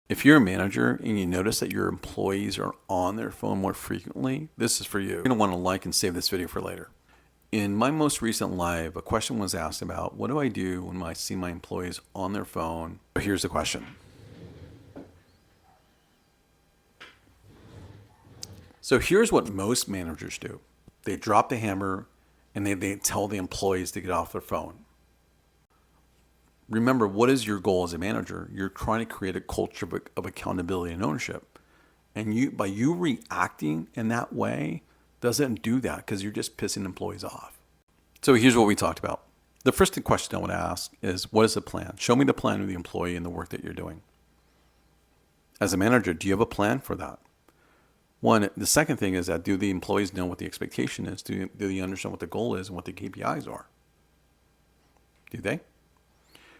If you're a manager and you notice that your employees are on their phone more frequently, this is for you. You're going to want to like and save this video for later. In my most recent live, a question was asked about what do I do when I see my employees on their phone? Here's the question. So here's what most managers do. They drop the hammer and they tell the employees to get off their phone. Remember, what is your goal as a manager? You're trying to create a culture of accountability and ownership. And by you reacting in that way doesn't do that because you're just pissing employees off. So here's what we talked about. The first question I want to ask is, what is the plan? Show me the plan of the employee and the work that you're doing. As a manager, do you have a plan for that? The second thing is that do the employees know what the expectation is? Do they understand what the goal is and what the KPIs are? Do they?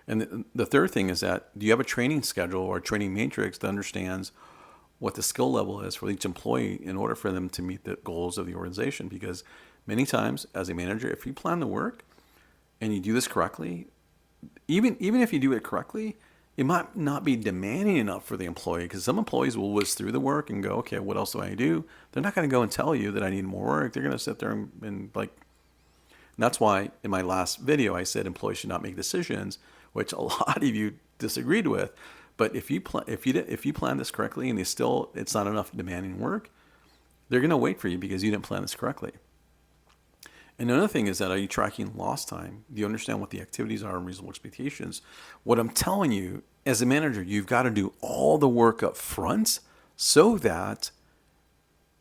And the third thing is that do you have a training schedule or a training matrix that understands what the skill level is for each employee in order for them to meet the goals of the organization? Because many times as a manager, if you plan the work and you do this correctly, even if you do it correctly, it might not be demanding enough for the employee because some employees will whiz through the work and go, okay, what else do I do? They're not going to go and tell you that I need more work. They're going to sit there and that's why in my last video, I said employees should not make decisions, which a lot of you disagreed with. But if you plan this correctly and it's not enough demanding work, they're going to wait for you because you didn't plan this correctly. And another thing is that are you tracking lost time? Do you understand what the activities are and reasonable expectations? What I'm telling you as a manager, you've got to do all the work up front so that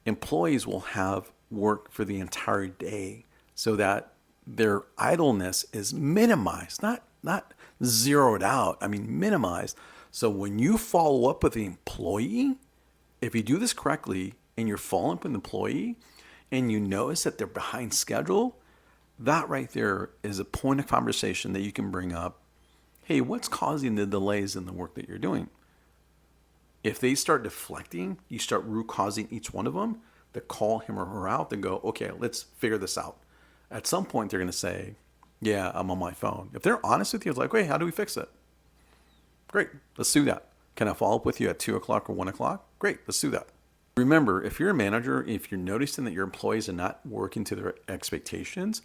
employees will have work for the entire day so that their idleness is minimized, not zeroed out. I mean, minimized. So when you follow up with the employee, if you do this correctly and you're following up with the employee and you notice that they're behind schedule, that right there is a point of conversation that you can bring up. Hey, what's causing the delays in the work that you're doing? If they start deflecting, you start root causing each one of them to call him or her out and go, okay, let's figure this out. At some point, they're going to say, yeah, I'm on my phone. If they're honest with you, it's like, hey, how do we fix it? Great, let's do that. Can I follow up with you at 2 o'clock or 1 o'clock? Great, let's do that. Remember, if you're a manager, if you're noticing that your employees are not working to their expectations,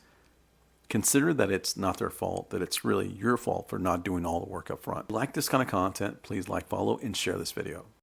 consider that it's not their fault, that it's really your fault for not doing all the work up front. If you like this kind of content, please like, follow, and share this video.